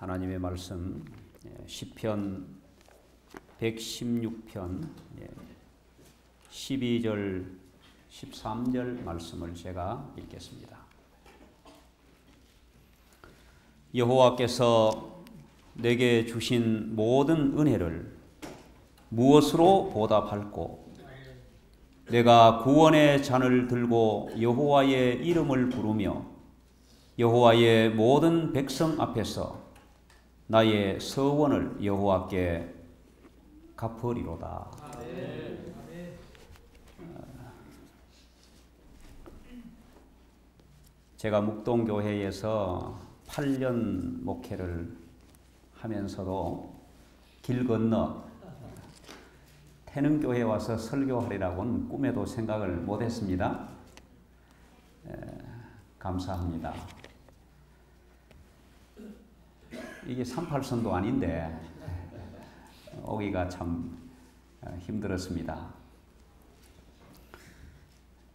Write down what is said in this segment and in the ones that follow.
하나님의 말씀 시편 116편 12절 13절 말씀을 제가 읽겠습니다. 여호와께서 내게 주신 모든 은혜를 무엇으로 보답할꼬? 내가 구원의 잔을 들고 여호와의 이름을 부르며 여호와의 모든 백성 앞에서 나의 서원을 여호와께 갚으리로다. 제가 묵동교회에서 8년 목회를 하면서도 길 건너 태능교회에 와서 설교하리라고는 꿈에도 생각을 못했습니다. 감사합니다. 이게 38선도 아닌데 오기가 참 힘들었습니다.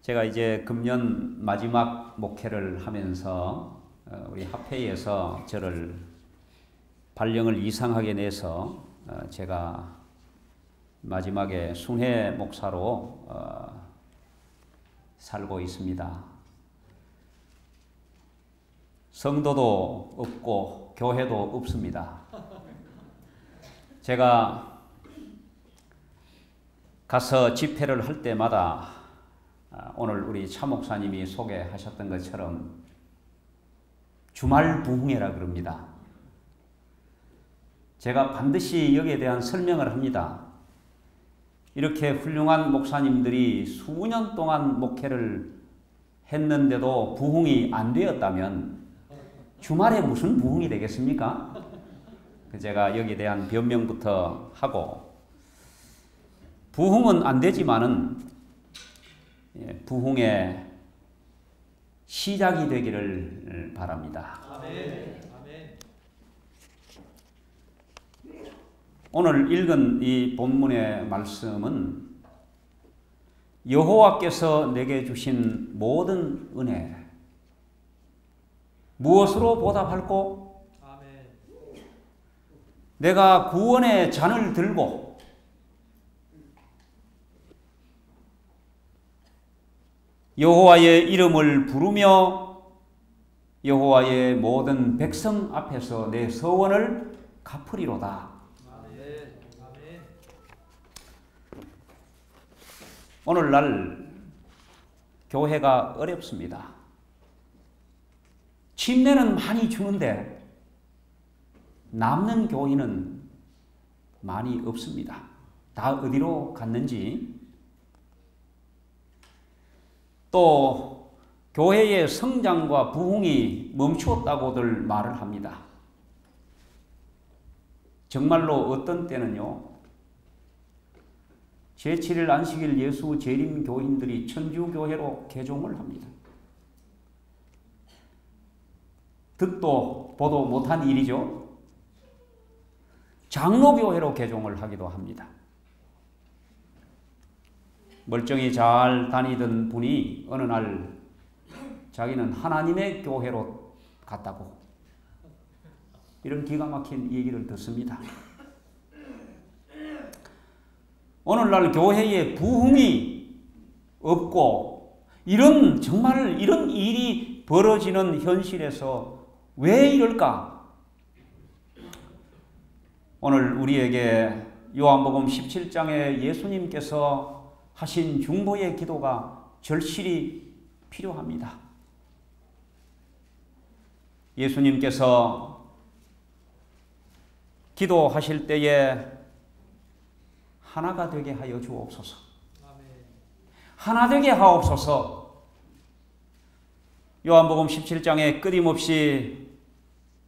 제가 이제 금년 마지막 목회를 하면서 우리 합회에서 저를 발령을 이상하게 내서 제가 마지막에 순회 목사로 살고 있습니다. 성도도 없고 교회도 없습니다. 제가 가서 집회를 할 때마다 오늘 우리 차 목사님이 소개하셨던 것처럼 주말 부흥회라 그럽니다. 제가 반드시 여기에 대한 설명을 합니다. 이렇게 훌륭한 목사님들이 수년 동안 목회를 했는데도 부흥이 안 되었다면 주말에 무슨 부흥이 되겠습니까? 제가 여기에 대한 변명부터 하고, 부흥은 안 되지만은 부흥의 시작이 되기를 바랍니다. 아멘. 오늘 읽은 이 본문의 말씀은 여호와께서 내게 주신 모든 은혜 무엇으로 보답할꼬? 아멘. 내가 구원의 잔을 들고 여호와의 이름을 부르며 여호와의 모든 백성 앞에서 내 서원을 갚으리로다. 아멘. 오늘날 교회가 어렵습니다. 침례는 많이 주는데 남는 교인은 많이 없습니다. 다 어디로 갔는지. 또 교회의 성장과 부흥이 멈추었다고들 말을 합니다. 정말로 어떤 때는요, 제7일 안식일 예수 재림 교인들이 천주교회로 개종을 합니다. 듣도 보도 못한 일이죠. 장로교회로 개종을 하기도 합니다. 멀쩡히 잘 다니던 분이 어느 날 자기는 하나님의 교회로 갔다고, 이런 기가 막힌 얘기를 듣습니다. 오늘날 교회에 부흥이 없고 정말 이런 일이 벌어지는 현실에서 왜 이럴까? 오늘 우리에게 요한복음 17장에 예수님께서 하신 중보의 기도가 절실히 필요합니다. 예수님께서 기도하실 때에 하나가 되게 하여 주옵소서. 하나 되게 하옵소서. 요한복음 17장에 끊임없이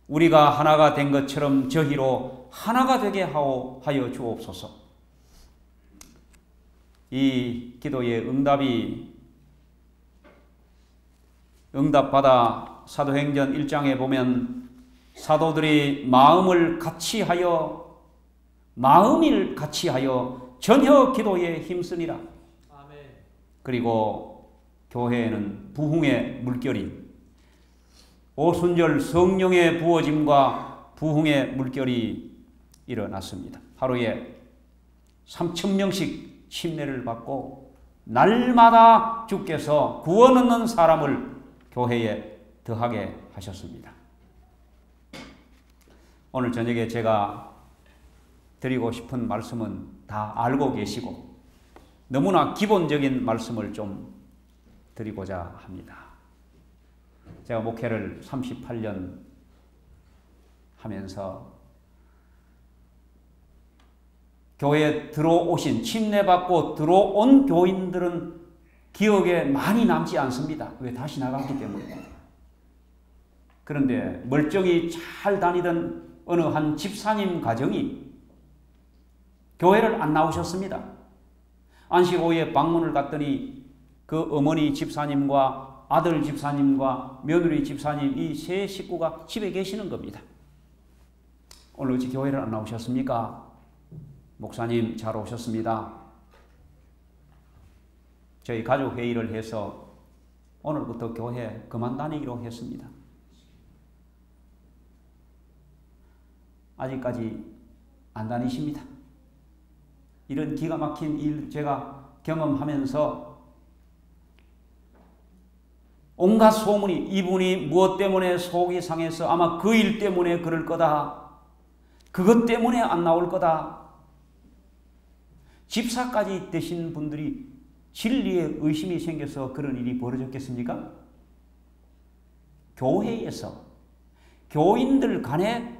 우리가 하나가 된 것처럼 저희로 하나가 되게 하여 주옵소서. 이 기도의 응답받아 사도행전 1장에 보면 사도들이 마음을 같이 하여 전혀 기도에 힘쓰니라. 아멘. 그리고 교회에는 부흥의 물결이 오순절 성령의 부어짐과 부흥의 물결이 일어났습니다. 하루에 3,000명씩 침례를 받고 날마다 주께서 구원 얻는 사람을 교회에 더하게 하셨습니다. 오늘 저녁에 제가 드리고 싶은 말씀은 다 알고 계시고 너무나 기본적인 말씀을 좀 드리고자 합니다. 제가 목회를 38년 하면서 교회에 들어오신, 침례받고 들어온 교인들은 기억에 많이 남지 않습니다. 왜? 다시 나갔기 때문입니다. 그런데 멀쩡히 잘 다니던 어느 한 집사님 가정이 교회를 안 나오셨습니다. 안식 후에 방문을 갔더니 그 어머니 집사님과 아들 집사님과 며느리 집사님 이 세 식구가 집에 계시는 겁니다. 오늘 어찌 교회를 안 나오셨습니까? 목사님 잘 오셨습니다. 저희 가족 회의를 해서 오늘부터 교회 그만 다니기로 했습니다. 아직까지 안 다니십니다. 이런 기가 막힌 일 제가 경험하면서 온갖 소문이 이분이 무엇 때문에 속이 상해서 아마 그 일 때문에 그럴 거다. 그것 때문에 안 나올 거다. 집사까지 되신 분들이 진리에 의심이 생겨서 그런 일이 벌어졌겠습니까? 교회에서 교인들 간에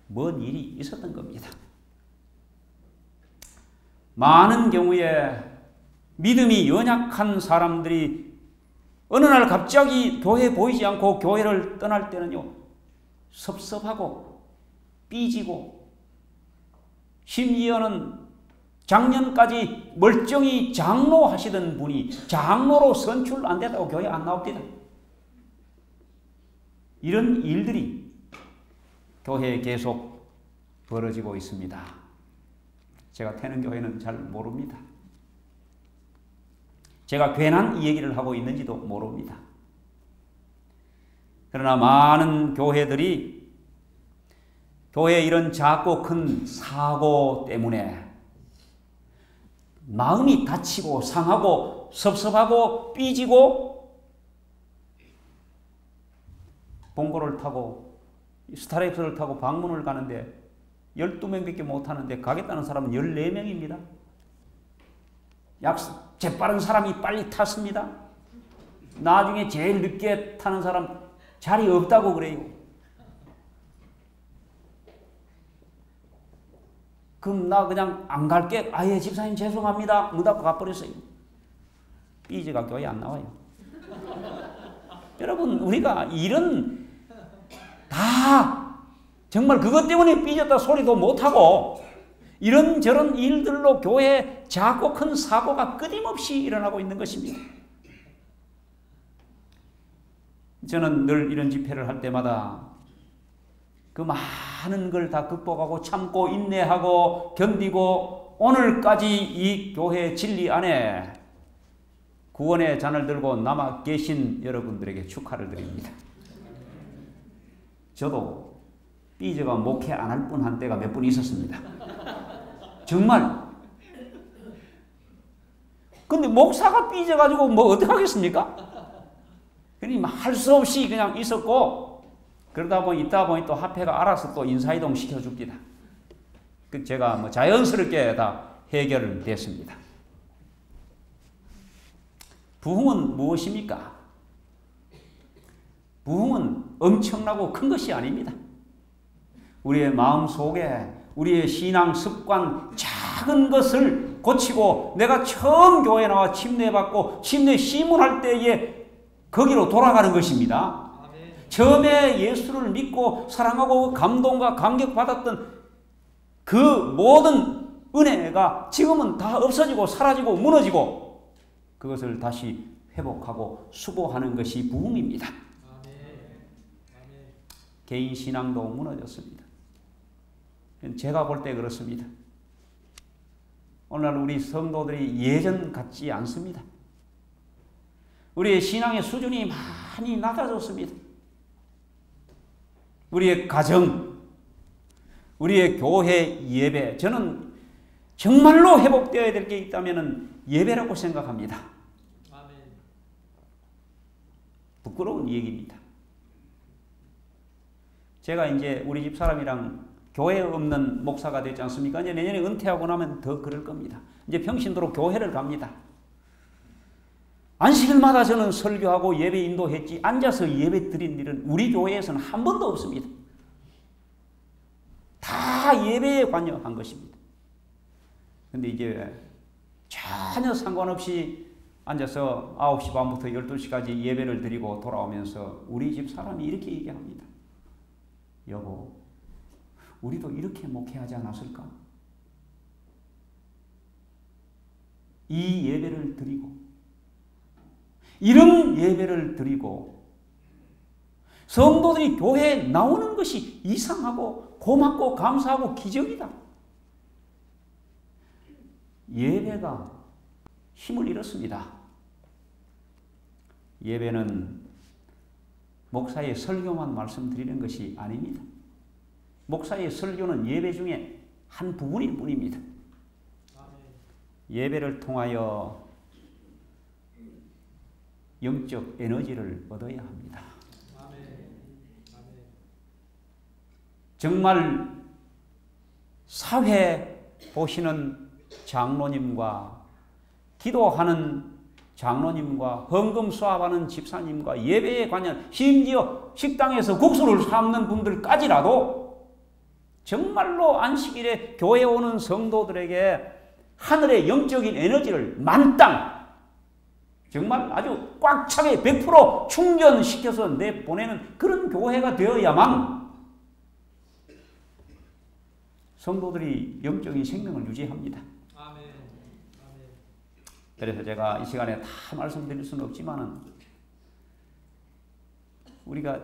뭔 일이 있었던 겁니다. 많은 경우에 믿음이 연약한 사람들이 어느 날 갑자기 교회에 보이지 않고 교회를 떠날 때는요, 섭섭하고 삐지고 심지어는 작년까지 멀쩡히 장로 하시던 분이 장로로 선출 안 됐다고 교회 안 나옵니다. 이런 일들이 교회에 계속 벌어지고 있습니다. 제가 태능교회는 잘 모릅니다. 제가 괜한 이 얘기를 하고 있는지도 모릅니다. 그러나 많은 교회들이 교회의 이런 작고 큰 사고 때문에 마음이 다치고 상하고 섭섭하고 삐지고 봉고를 타고 스타렉스를 타고 방문을 가는데 12명밖에 못하는데 가겠다는 사람은 14명입니다. 재빠른 사람이 빨리 탔습니다. 나중에 제일 늦게 타는 사람 자리 없다고 그래요. 그럼 나 그냥 안 갈게. 아예 집사님 죄송합니다. 문 닫고 가버렸어요. 삐지가 교회 안 나와요. 여러분, 우리가 이런 다 정말 그것 때문에 삐졌다 소리도 못하고 이런저런 일들로 교회에 작고 큰 사고가 끊임없이 일어나고 있는 것입니다. 저는 늘 이런 집회를 할 때마다 그 많은 걸 다 극복하고 참고 인내하고 견디고 오늘까지 이 교회 진리 안에 구원의 잔을 들고 남아 계신 여러분들에게 축하를 드립니다. 저도 삐져가 목회 안 할 뻔 한 때가 몇 번 있었습니다. 정말. 근데 목사가 삐져가지고 뭐 어떡하겠습니까? 그러니 할 수 없이 그냥 있었고 그러다 보니 있다 보니 또 합회가 알아서 또 인사이동 시켜줍니다. 제가 뭐 자연스럽게 다 해결됐습니다. 부흥은 무엇입니까? 부흥은 엄청나고 큰 것이 아닙니다. 우리의 마음 속에 우리의 신앙 습관 작은 것을 고치고 내가 처음 교회 나와 침례받고 침례 시문할 때에 거기로 돌아가는 것입니다. 처음에 예수를 믿고 사랑하고 감동과 감격받았던 그 모든 은혜가 지금은 다 없어지고 사라지고 무너지고 그것을 다시 회복하고 수고하는 것이 부흥입니다. 개인 신앙도 무너졌습니다. 제가 볼 때 그렇습니다. 오늘날 우리 성도들이 예전 같지 않습니다. 우리의 신앙의 수준이 많이 낮아졌습니다. 우리의 가정, 우리의 교회 예배, 저는 정말로 회복되어야 될 게 있다면 예배라고 생각합니다. 부끄러운 얘기입니다. 제가 이제 우리 집 사람이랑 교회 없는 목사가 되지 않습니까? 이제 내년에 은퇴하고 나면 더 그럴 겁니다. 이제 평신도로 교회를 갑니다. 안식일마다 저는 설교하고 예배 인도했지 앉아서 예배 드린 일은 우리 교회에서는 한 번도 없습니다. 다 예배에 관여한 것입니다. 근데 이제 전혀 상관없이 앉아서 9시 반부터 12시까지 예배를 드리고 돌아오면서 우리 집 사람이 이렇게 얘기합니다. 여보, 우리도 이렇게 목회하지 않았을까? 이 예배를 드리고, 이런 예배를 드리고, 성도들이 교회에 나오는 것이 이상하고 고맙고 감사하고 기적이다. 예배가 힘을 잃었습니다. 예배는 목사의 설교만 말씀드리는 것이 아닙니다. 목사의 설교는 예배 중에 한 부분일 뿐입니다. 예배를 통하여 영적 에너지를 얻어야 합니다. 정말 사회 보시는 장로님과 기도하는 장로님과 헌금 수합하는 집사님과 예배에 관련 심지어 식당에서 국수를 삶는 분들까지라도 정말로 안식일에 교회에 오는 성도들에게 하늘의 영적인 에너지를 만땅 정말 아주 꽉 차게 100% 충전시켜서 내보내는 그런 교회가 되어야만 성도들이 영적인 생명을 유지합니다. 그래서 제가 이 시간에 다 말씀드릴 수는 없지만은 우리가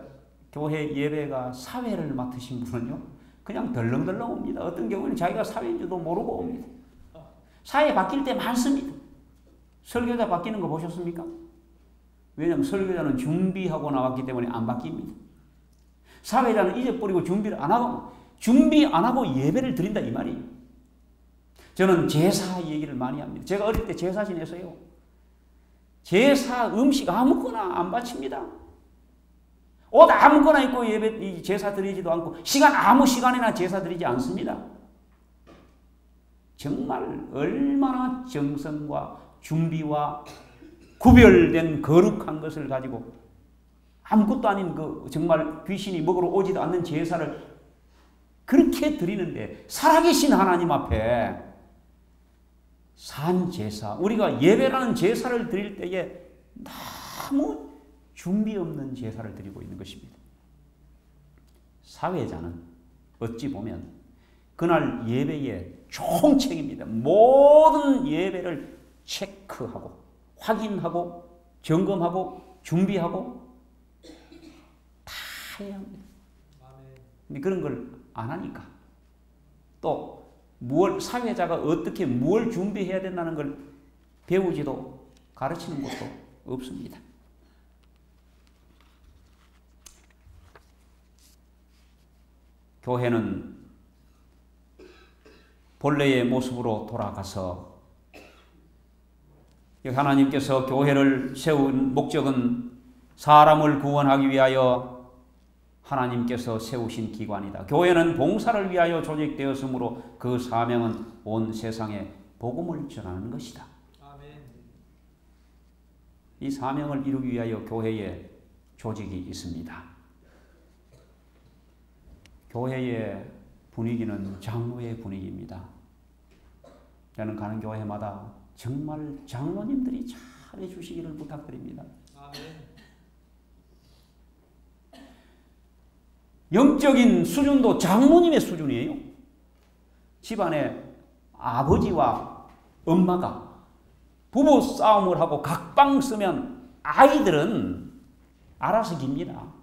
교회 예배가 사회를 맡으신 분은요 그냥 덜렁덜렁 옵니다. 어떤 경우는 자기가 사회인지도 모르고 옵니다. 사회 바뀔 때 많습니다. 설교자 바뀌는 거 보셨습니까? 왜냐하면 설교자는 준비하고 나왔기 때문에 안 바뀝니다. 사회자는 잊어버리고 준비를 안 하고 준비 안 하고 예배를 드린다 이 말이에요. 저는 제사 얘기를 많이 합니다. 제가 어릴 때 제사 지냈어요. 제사 음식 아무거나 안 바칩니다. 옷 아무거나 입고 예배 제사 드리지도 않고 아무 시간이나 제사 드리지 않습니다. 정말 얼마나 정성과 준비와 구별된 거룩한 것을 가지고 아무것도 아닌 그 정말 귀신이 먹으러 오지도 않는 제사를 그렇게 드리는데 살아계신 하나님 앞에 산 제사, 우리가 예배라는 제사를 드릴 때에 너무 준비 없는 제사를 드리고 있는 것입니다. 사회자는 어찌 보면 그날 예배의 총책입니다. 모든 예배를 체크하고 확인하고 점검하고 준비하고 다 해야 합니다. 근데 그런 걸 안 하니까 또 사회자가 어떻게 뭘 준비해야 된다는 걸 배우지도 가르치는 것도 없습니다. 교회는 본래의 모습으로 돌아가서 하나님께서 교회를 세운 목적은 사람을 구원하기 위하여 하나님께서 세우신 기관이다. 교회는 봉사를 위하여 조직되었으므로 그 사명은 온 세상에 복음을 전하는 것이다. 아멘. 이 사명을 이루기 위하여 교회에 조직이 있습니다. 교회의 분위기는 장로의 분위기입니다. 저는 가는 교회마다 정말 장로님들이 잘해 주시기를 부탁드립니다. 아멘. 영적인 수준도 장로님의 수준이에요. 집안에 아버지와 엄마가 부부 싸움을 하고 각방 쓰면 아이들은 알아서 깁니다.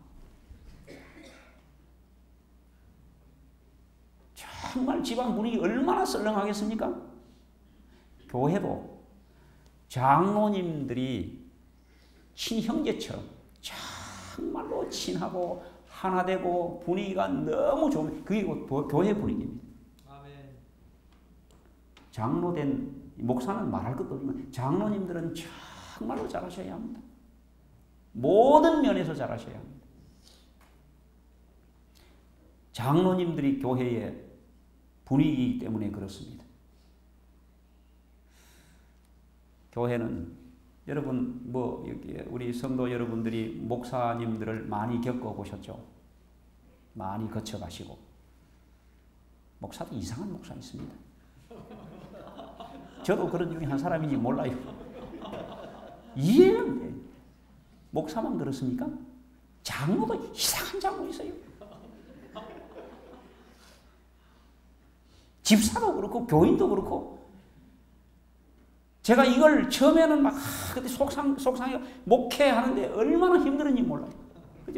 정말 집안 분위기 얼마나 썰렁하겠습니까? 교회도 장로님들이 친형제처럼 정말로 친하고 하나 되고 분위기가 너무 좋은 그게 교회 분위기입니다. 장로된 목사는 말할 것도 없지만 장로님들은 정말로 잘하셔야 합니다. 모든 면에서 잘하셔야 합니다. 장로님들이 교회의 분위기이기 때문에 그렇습니다. 교회는 여러분 여기 우리 성도 여러분들이 목사님들을 많이 겪어보셨죠? 많이 거쳐가시고 목사도 이상한 목사 있습니다. 저도 그런 중에 한 사람인지 몰라요. 이해는 안 돼요. 목사만 그렇습니까? 장로도 이상한 장로 있어요. 집사도 그렇고 교인도 그렇고 제가 이걸 처음에는 막 그때 속상해 목회하는데 얼마나 힘들었는지 몰라요.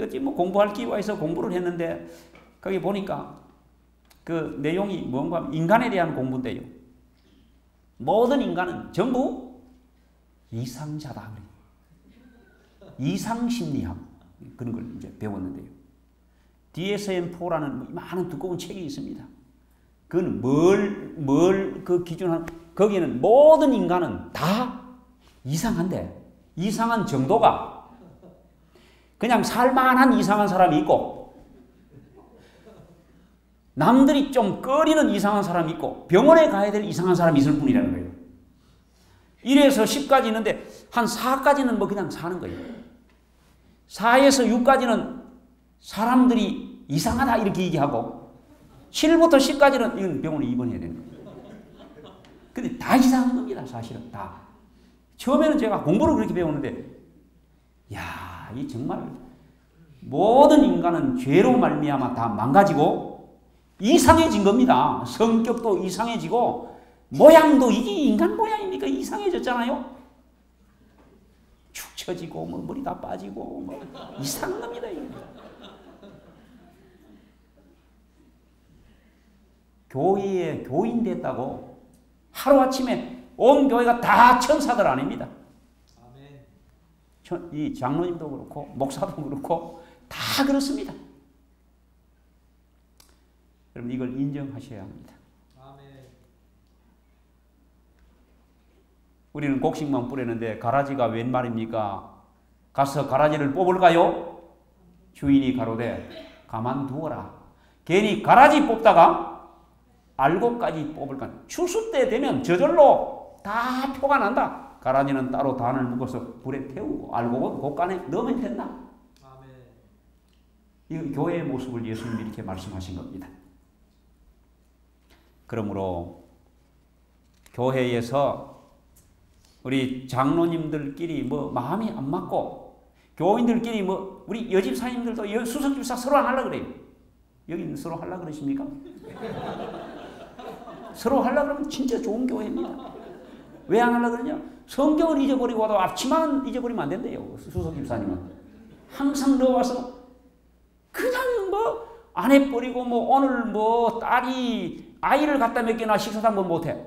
어찌 공부할 기회가 있어 공부를 했는데 거기 보니까 그 내용이 뭔가 하면 인간에 대한 공부인데요. 모든 인간은 전부 이상자다. 이상심리학 그런 걸 이제 배웠는데요. DSM-4라는 많은 두꺼운 책이 있습니다. 그건 그 기준한 거기는 모든 인간은 다 이상한데 이상한 정도가 그냥 살만한 이상한 사람이 있고 남들이 좀 꺼리는 이상한 사람이 있고 병원에 가야 될 이상한 사람이 있을 뿐이라는 거예요. 1에서 10까지 있는데 한 4까지는 그냥 사는 거예요. 4에서 6까지는 사람들이 이상하다 이렇게 얘기하고 7부터 10까지는 이건 병원에 입원해야 되는 거예요. 근데 다 이상한 겁니다. 사실은 다. 처음에는 제가 공부를 그렇게 배우는데 야, 이 정말 모든 인간은 죄로 말미암아 다 망가지고 이상해진 겁니다. 성격도 이상해지고 모양도 이게 인간 모양입니까? 이상해졌잖아요. 축 처지고 머리 다 빠지고 이상한 겁니다. 이게. 교회에 교인 됐다고 하루아침에 온 교회가 다 천사들 아닙니다. 이 장로님도 그렇고 목사도 그렇고 다 그렇습니다. 여러분 이걸 인정하셔야 합니다. 우리는 곡식만 뿌리는데 가라지가 웬 말입니까? 가서 가라지를 뽑을까요? 주인이 가로되 가만두어라. 괜히 가라지 뽑다가 알곡까지 뽑을까? 추수 때 되면 저절로 다 표가 난다. 가라지는 따로 단을 묶어서 불에 태우고 알곡은 곡간에 넣으면 된다. 이 교회의 모습을 예수님이 이렇게 말씀하신 겁니다. 그러므로 교회에서 우리 장로님들끼리 마음이 안 맞고 교인들끼리 우리 여집사님들도 수석집사 서로 안 하려고 그래요. 여기는 서로 하려고 그러십니까? 서로 하려고 그러면 진짜 좋은 교회입니다. 왜 안 하려고 그러냐? 성경을 잊어버리고도 앞치마는 잊어버리면 안 된대요. 수석집사님은. 항상 넣어와서 그냥 안 해버리고 오늘 딸이 아이를 갖다 먹기나 식사도 한번 못해.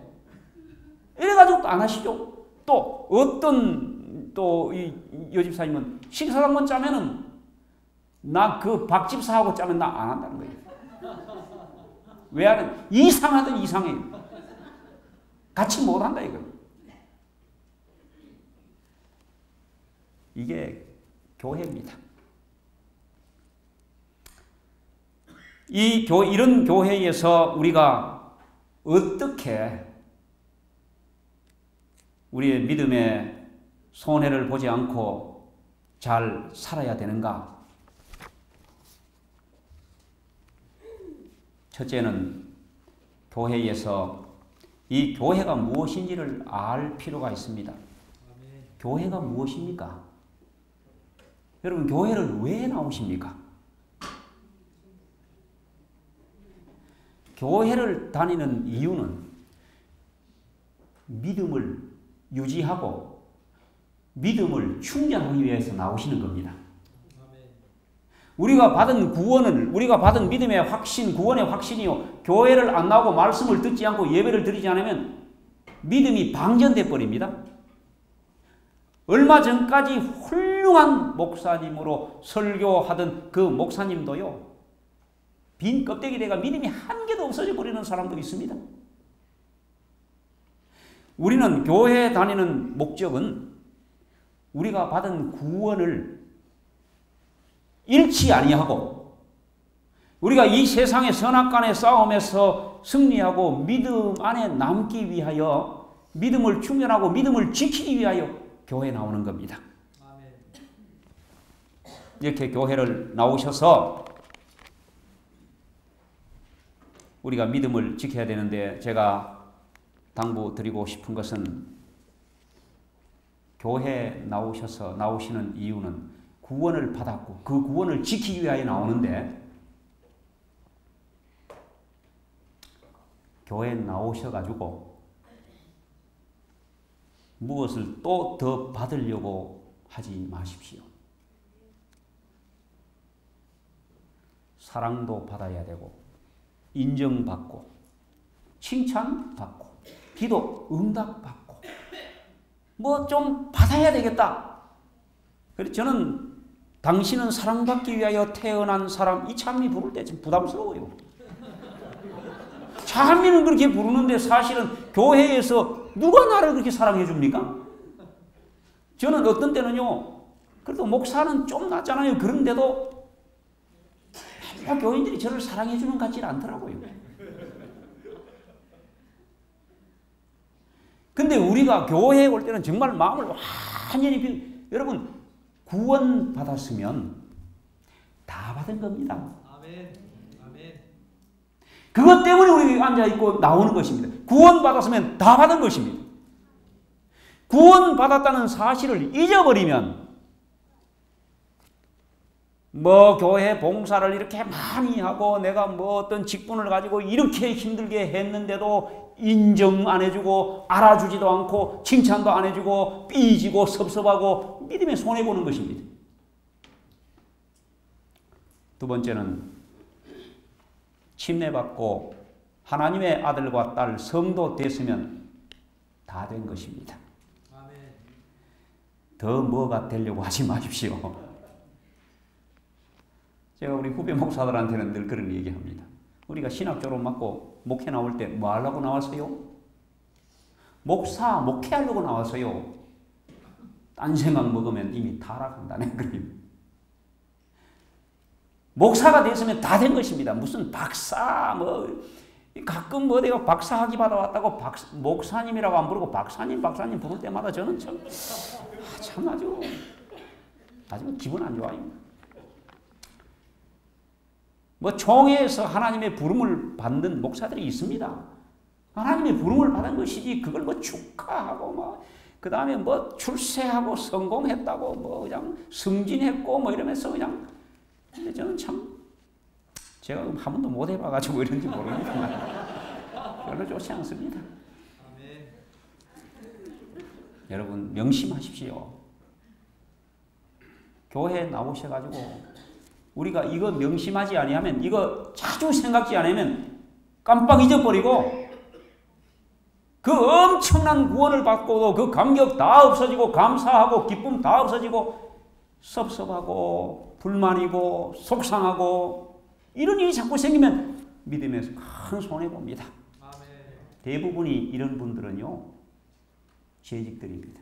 이래가지고 또 안 하시죠. 또 어떤 이 여집사님은 식사도 한번 짜면은 나 그 박집사하고 짜면 나 안 한다는 거예요. 왜 하는? 이상하든 이상해. 같이 못 한다 이거. 이게 교회입니다. 이런 교회에서 우리가 어떻게 우리의 믿음의 손해를 보지 않고 잘 살아야 되는가? 첫째는 교회에서 이 교회가 무엇인지를 알 필요가 있습니다. 교회가 무엇입니까? 여러분 교회를 왜 나오십니까? 교회를 다니는 이유는 믿음을 유지하고 믿음을 충전하기 위해서 나오시는 겁니다. 우리가 받은 구원을, 우리가 받은 믿음의 확신, 구원의 확신이요. 교회를 안 나오고 말씀을 듣지 않고 예배를 드리지 않으면 믿음이 방전돼 버립니다. 얼마 전까지 훌륭한 목사님으로 설교하던 그 목사님도요, 빈 껍데기 돼가 믿음이 한 개도 없어져 버리는 사람도 있습니다. 우리는 교회 다니는 목적은 우리가 받은 구원을 잃지 아니하고 우리가 이 세상의 선악간의 싸움에서 승리하고 믿음 안에 남기 위하여 믿음을 충전하고 믿음을 지키기 위하여 교회에 나오는 겁니다. 이렇게 교회를 나오셔서 우리가 믿음을 지켜야 되는데, 제가 당부드리고 싶은 것은 교회에 나오시는 이유는 구원을 받았고 그 구원을 지키기 위하여 나오는데, 교회에 나오셔가지고 무엇을 또 더 받으려고 하지 마십시오. 사랑도 받아야 되고 인정받고 칭찬받고 기도 응답받고 뭐 좀 받아야 되겠다. 그래서 저는 당신은 사랑받기 위하여 태어난 사람, 이찬미 부를 때 좀 부담스러워요. 찬미는 그렇게 부르는데 사실은 교회에서 누가 나를 그렇게 사랑해 줍니까? 저는 어떤 때는요, 그래도 목사는 좀 낫잖아요. 그런데도 교인들이 저를 사랑해 주는 것 같지는 않더라고요. 근데 우리가 교회에 올 때는 정말 마음을 완전히, 여러분, 구원 받았으면 다 받은 겁니다. 아멘. 아멘. 그것 때문에 우리 앉아있고 나오는 것입니다. 구원 받았으면 다 받은 것입니다. 구원 받았다는 사실을 잊어버리면, 뭐 교회 봉사를 이렇게 많이 하고 내가 뭐 어떤 직분을 가지고 이렇게 힘들게 했는데도 인정 안 해주고 알아주지도 않고 칭찬도 안 해주고 삐지고 섭섭하고 믿음에 손해보는 것입니다. 두 번째는 침례받고 하나님의 아들과 딸 성도 됐으면 다 된 것입니다. 더 뭐가 되려고 하지 마십시오. 제가 우리 후배 목사들한테는 늘 그런 얘기합니다. 우리가 신학 졸업 맞고 목회 나올 때 뭐 하려고 나왔어요? 목회하려고 나왔어요. 딴 생각 먹으면 이미 타락한다는 거예요. 목사가 됐으면 다 된 것입니다. 무슨 박사, 가끔 어디가 박사학위 받아왔다고 목사님이라고 안 부르고 박사님 부를 때마다 저는 참 아주 기분 안 좋아요. 총회에서 하나님의 부름을 받는 목사들이 있습니다. 하나님의 부름을 받은 것이지, 그걸 축하하고, 그 다음에 출세하고 성공했다고, 그냥 승진했고, 이러면서 그냥, 근데 저는 참, 제가 한 번도 못 해봐가지고 이런지 모르겠지만, 별로 좋지 않습니다. 아멘. 여러분, 명심하십시오. 교회에 나오셔가지고, 우리가 이거 명심하지 아니하면, 이거 자주 생각지 않으면 깜빡 잊어버리고 그 엄청난 구원을 받고도 그 감격 다 없어지고 감사하고 기쁨 다 없어지고 섭섭하고 불만이고 속상하고 이런 일이 자꾸 생기면 믿음에서 큰 손해봅니다. 대부분이 이런 분들은요, 재직들입니다.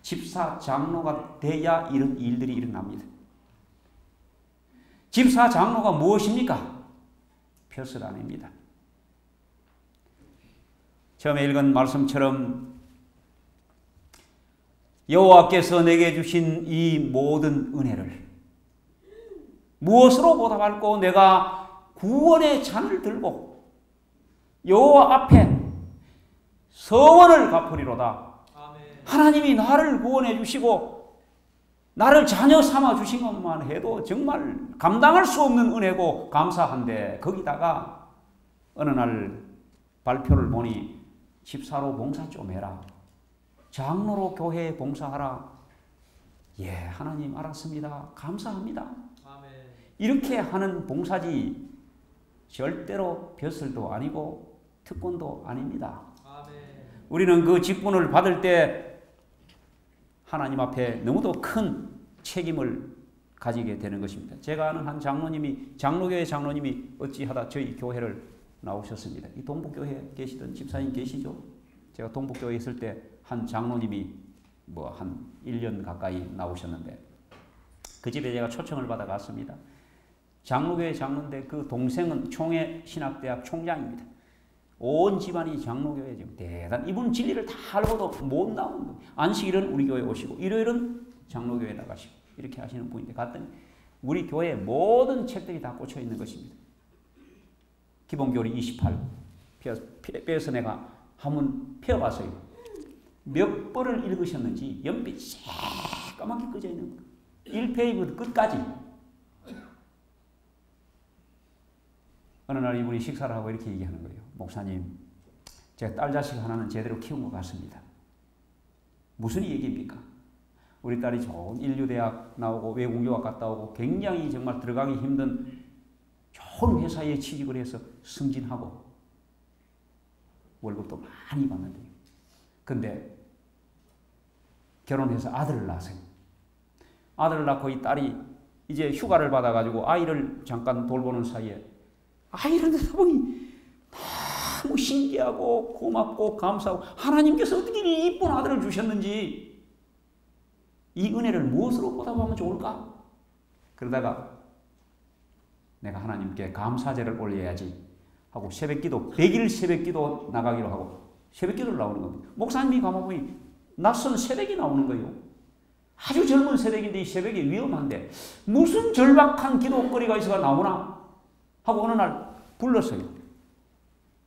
집사 장로가 돼야 이런 일들이 일어납니다. 집사 장로가 무엇입니까? 벼슬아내입니다. 처음에 읽은 말씀처럼 여호와께서 내게 주신 이 모든 은혜를 무엇으로 보답할꼬? 내가 구원의 잔을 들고 여호와 앞에 서원을 갚으리로다. 하나님이 나를 구원해 주시고 나를 자녀 삼아 주신 것만 해도 정말 감당할 수 없는 은혜고 감사한데, 거기다가 어느 날 발표를 보니 집사로 봉사 좀 해라, 장로로 교회에 봉사하라. 예, 하나님 알았습니다. 감사합니다. 아멘. 이렇게 하는 봉사지 절대로 벼슬도 아니고 특권도 아닙니다. 아멘. 우리는 그 직분을 받을 때 하나님 앞에 너무도 큰 책임을 가지게 되는 것입니다. 제가 아는 한 장로님이, 장로교회 장로님이 어찌하다 저희 교회를 나오셨습니다. 이 동북교회에 계시던 집사님 계시죠? 제가 동북교회에 있을 때 한 장로님이 뭐 한 1년 가까이 나오셨는데 그 집에 제가 초청을 받아 갔습니다. 장로교회 장로인데 그 동생은 총회신학대학 총장입니다. 온 집안이 장로교회 지금 대단. 이분 진리를 다 알고도 못 나오는 거예요. 안식일은 우리 교회 오시고 일요일은 장로교회 나가시고 이렇게 하시는 분인데 갔더니 우리 교회에 모든 책들이 다 꽂혀 있는 것입니다. 기본교리 28 빼서 내가 한번 펴봤어요. 몇 번을 읽으셨는지 연필 새까맣게 꺼져 있는 거예요. 1페이지부터 끝까지. 어느 날 이분이 식사를 하고 이렇게 얘기하는 거예요. 목사님, 제가 딸 자식 하나는 제대로 키운 것 같습니다. 무슨 얘기입니까? 우리 딸이 좋은 인류대학 나오고 외국유학 갔다 오고 굉장히 정말 들어가기 힘든 좋은 회사에 취직을 해서 승진하고 월급도 많이 받는데요. 근데 결혼해서 아들을 낳았어요. 아들을 낳고 이 딸이 이제 휴가를 받아가지고 아이를 잠깐 돌보는 사이에 아이를 보니 너무 신기하고 고맙고 감사하고 하나님께서 어떻게 이 이쁜 아들을 주셨는지 이 은혜를 무엇으로 보답하면 좋을까? 그러다가 내가 하나님께 감사제를 올려야지 하고 새벽기도 100일 새벽기도 나가기로 하고 새벽기도를 나오는 겁니다. 목사님이 가만보니 낯선 새벽이 나오는 거예요. 아주 젊은 새벽인데 이 새벽이 위험한데 무슨 절박한 기도거리가 있어가 나오나 하고 어느 날 불렀어요.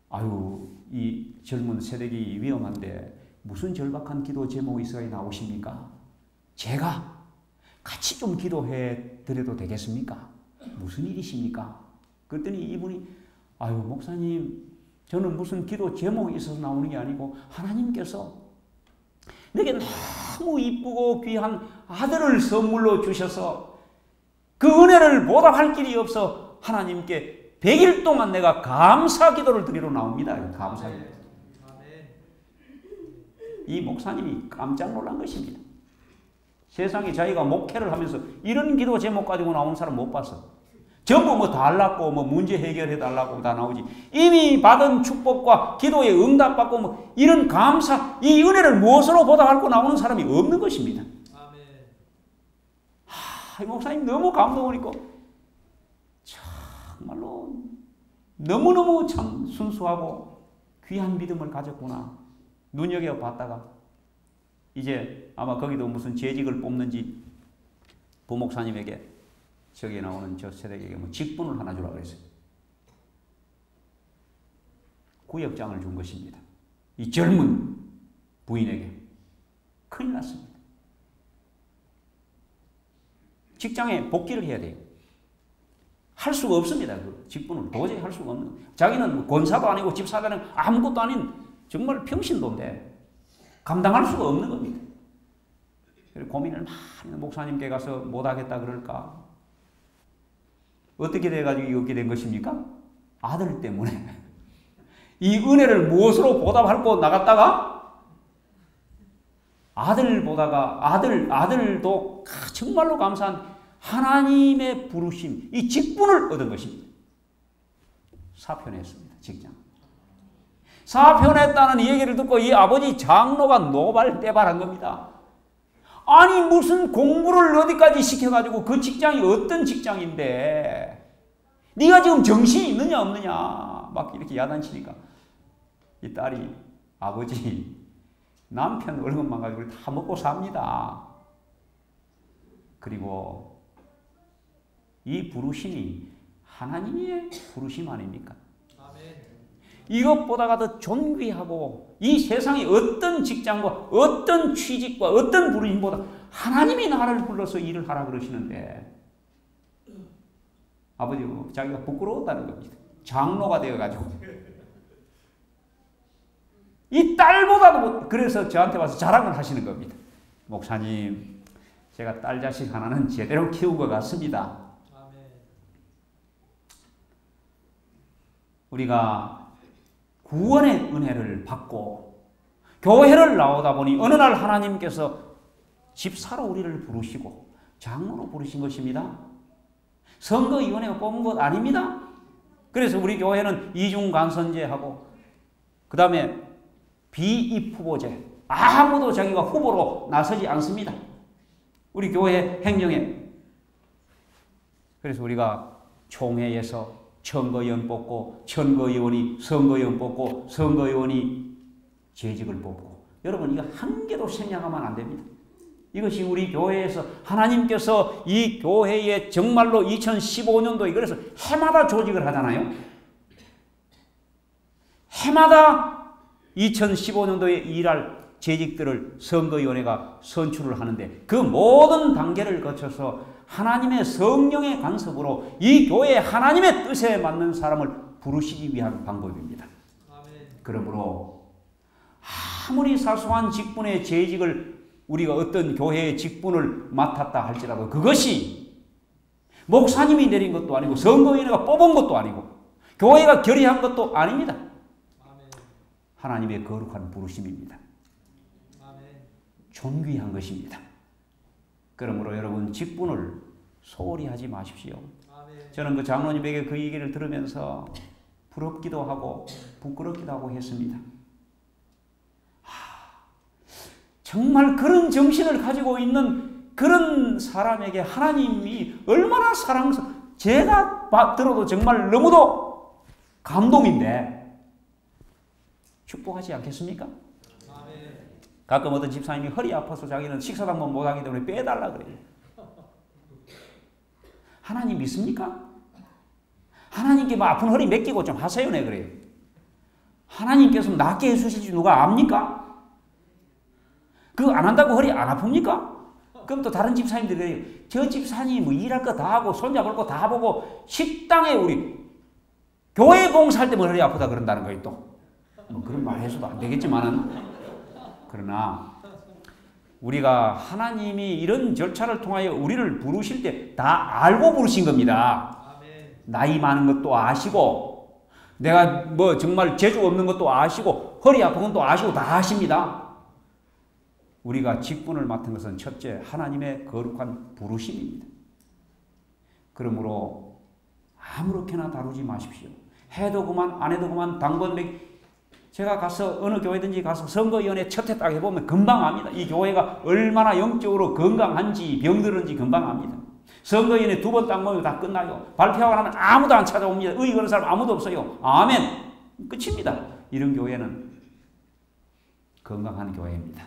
아유, 이 젊은 새벽이 위험한데 무슨 절박한 기도 제목이 있어야 나오십니까? 제가 같이 좀 기도해 드려도 되겠습니까? 무슨 일이십니까? 그랬더니 이분이 아유 목사님, 저는 무슨 기도 제목이 있어서 나오는 게 아니고 하나님께서 내게 너무 이쁘고 귀한 아들을 선물로 주셔서 그 은혜를 보답할 길이 없어 하나님께 100일 동안 내가 감사 기도를 드리러 나옵니다. 감사 기도. 이 목사님이 깜짝 놀란 것입니다. 세상에 자기가 목회를 하면서 이런 기도 제목 가지고 나오는 사람 못 봤어. 전부 뭐 달라고 뭐 문제 해결해 달라고 다 나오지. 이미 받은 축복과 기도에 응답받고 뭐 이런 감사, 이 은혜를 무엇으로 보답하고 나오는 사람이 없는 것입니다. 아멘. 이 목사님 너무 감동을 있고 정말로 너무너무 참 순수하고 귀한 믿음을 가졌구나. 눈여겨봤다가 이제 아마 거기도 무슨 재직을 뽑는지 부목사님에게 저기에 나오는 저 세대에게 뭐 직분을 하나 주라고 그랬어요. 구역장을 준 것입니다. 이 젊은 부인에게. 큰일 났습니다. 직장에 복귀를 해야 돼요. 할 수가 없습니다. 그 직분을 도저히 할 수가 없는. 자기는 권사도 아니고 집사도 아니고 아무것도 아닌 정말 평신도인데 감당할 수가 없는 겁니다. 그래서 고민을 많이 목사님께 가서 못하겠다 그럴까? 어떻게 돼가지고 이렇게 된 것입니까? 아들 때문에. 이 은혜를 무엇으로 보답하고 나갔다가 아들 보다가 아들도 정말로 감사한 하나님의 부르심, 이 직분을 얻은 것입니다. 사표냈습니다. 직장. 사표냈다는 얘기를 듣고 이 아버지 장로가 노발대발한 겁니다. 아니 무슨 공부를 어디까지 시켜가지고 그 직장이 어떤 직장인데 네가 지금 정신이 있느냐 없느냐 막 이렇게 야단치니까 이 딸이 아버지 남편 월급만 가지고 다 먹고 삽니다. 그리고 이 부르심이 하나님의 부르심 아닙니까? 이것보다가 더 존귀하고 이 세상의 어떤 직장과 어떤 취직과 어떤 부르심보다 하나님이 나를 불러서 일을 하라 그러시는데 아버지가 자기가 부끄러웠다는 겁니다. 장로가 되어가지고 이 딸보다도 그래서 저한테 와서 자랑을 하시는 겁니다. 목사님, 제가 딸 자식 하나는 제대로 키운 것 같습니다. 우리가 구원의 은혜를 받고 교회를 나오다 보니 어느 날 하나님께서 집사로 우리를 부르시고 장로로 부르신 것입니다. 선거위원회가 뽑은 것 아닙니다. 그래서 우리 교회는 이중간선제하고 그 다음에 비입후보제, 아무도 자기가 후보로 나서지 않습니다. 우리 교회 행정에. 그래서 우리가 총회에서 선거위원 뽑고 선거위원이 선거위원 뽑고 선거위원이 재직을 뽑고, 여러분 이거 한 개도 생략하면 안 됩니다. 이것이 우리 교회에서 하나님께서 이 교회에 정말로 2015년도에 그래서 해마다 조직을 하잖아요. 해마다 2015년도에 일할 재직들을 선거위원회가 선출을 하는데 그 모든 단계를 거쳐서 하나님의 성령의 간섭으로 이 교회에 하나님의 뜻에 맞는 사람을 부르시기 위한 방법입니다. 그러므로 아무리 사소한 직분의 재직을 우리가 어떤 교회의 직분을 맡았다 할지라도 그것이 목사님이 내린 것도 아니고 선거위원회가 뽑은 것도 아니고 교회가 결의한 것도 아닙니다. 하나님의 거룩한 부르심입니다. 존귀한 것입니다. 그러므로 여러분 직분을 소홀히 하지 마십시오. 저는 그 장로님에게 그 얘기를 들으면서 부럽기도 하고 부끄럽기도 하고 했습니다. 정말 그런 정신을 가지고 있는 그런 사람에게 하나님이 얼마나 제가 들어도 정말 너무도 감동인데 축복하지 않겠습니까? 가끔 어떤 집사님이 허리 아파서 자기는 식사당번 못하기 때문에 빼달라 그래요. 하나님 믿습니까? 하나님께 뭐 아픈 허리 맡기고 좀 하세요 네 그래요. 하나님께서 낫게 해주실지 누가 압니까? 그거 안 한다고 허리 안 아픕니까? 그럼 또 다른 집사님들이 그래요. 저 집사님 뭐 일할 거 다 하고 손잡을 거 다 보고 식당에 우리 교회 봉사할 때 뭐 허리 아프다 그런다는 거예요 또. 뭐 그런 말 해서도 안 되겠지만은, 그러나 우리가 하나님이 이런 절차를 통하여 우리를 부르실 때 다 알고 부르신 겁니다. 나이 많은 것도 아시고 내가 뭐 정말 재주 없는 것도 아시고 허리 아픈 것도 아시고 다 아십니다. 우리가 직분을 맡은 것은 첫째 하나님의 거룩한 부르심입니다. 그러므로 아무렇게나 다루지 마십시오. 해도 그만 안 해도 그만 당번백. 제가 가서 어느 교회든지 가서 선거위원회 첫 해 딱 해보면 금방 압니다. 이 교회가 얼마나 영적으로 건강한지 병들은지 금방 압니다. 선거위원회 두 번 딱 모이면 다 끝나요. 발표하고 나면 아무도 안 찾아옵니다. 의의 그런 사람 아무도 없어요. 아멘. 끝입니다. 이런 교회는 건강한 교회입니다.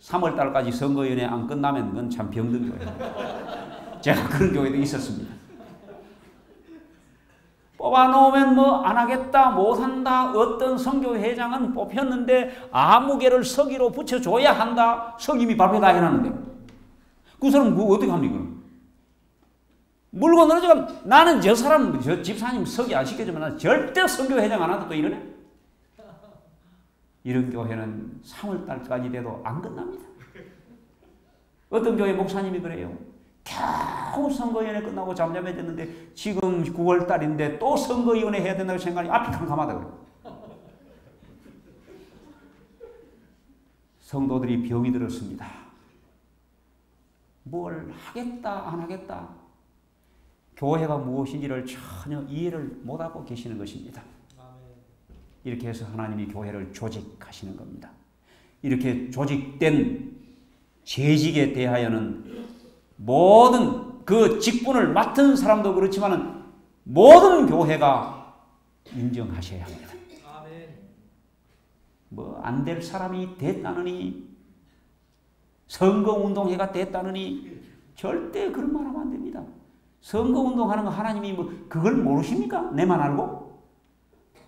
3월달까지 선거위원회 안 끝나면 그건 참 병든 교회입니다. 제가 그런 교회도 있었습니다. 뽑아놓으면 뭐 안 하겠다 못한다. 어떤 선교회장은 뽑혔는데 아무개를 서기로 붙여줘야 한다. 석임이 발표 다 해놨는데 그 사람 그거 어떻게 합니까? 물고 늘어지면 나는 저 사람 저 집사님 서기 안 시켜주면 나는 절대 선교회장 안 한다 또 이러네. 이런 교회는 3월달까지 돼도 안 끝납니다. 어떤 교회 목사님이 그래요. 겨우 선거위원회 끝나고 잠잠해졌는데 지금 9월달인데 또 선거위원회 해야 된다고 생각하니 앞이 캄캄하다 그래요. 성도들이 병이 들었습니다. 뭘 하겠다 안 하겠다 교회가 무엇인지를 전혀 이해를 못하고 계시는 것입니다. 이렇게 해서 하나님이 교회를 조직하시는 겁니다. 이렇게 조직된 재직에 대하여는 모든 그 직분을 맡은 사람도 그렇지만 모든 교회가 인정하셔야 합니다. 뭐 안 될 사람이 됐다느니 선거운동회가 됐다느니 절대 그런 말 하면 안 됩니다. 선거운동하는 거 하나님이 뭐 그걸 모르십니까? 내만 알고?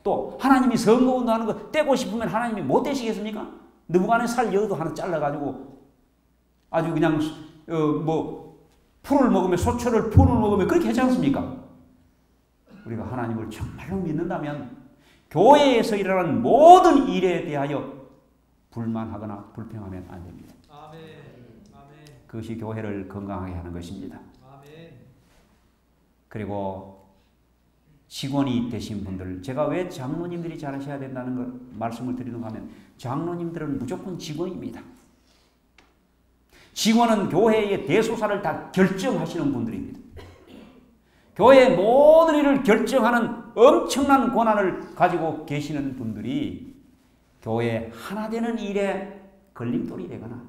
또 하나님이 선거운동하는 거 떼고 싶으면 하나님이 못 떼시겠습니까? 느부갓네살 여도 하나 잘라가지고 아주 그냥 풀을 먹으면 소초를 풀을 먹으면 그렇게 하지 않습니까? 우리가 하나님을 정말로 믿는다면 교회에서 일어나는 모든 일에 대하여 불만하거나 불평하면 안 됩니다. 그것이 교회를 건강하게 하는 것입니다. 그리고 직원이 되신 분들, 제가 왜 장로님들이 잘하셔야 된다는 걸 말씀을 드리는가 하면 장로님들은 무조건 직원입니다. 직원은 교회의 대소사를 다 결정하시는 분들입니다. 교회의 모든 일을 결정하는 엄청난 권한을 가지고 계시는 분들이 교회 하나 되는 일에 걸림돌이 되거나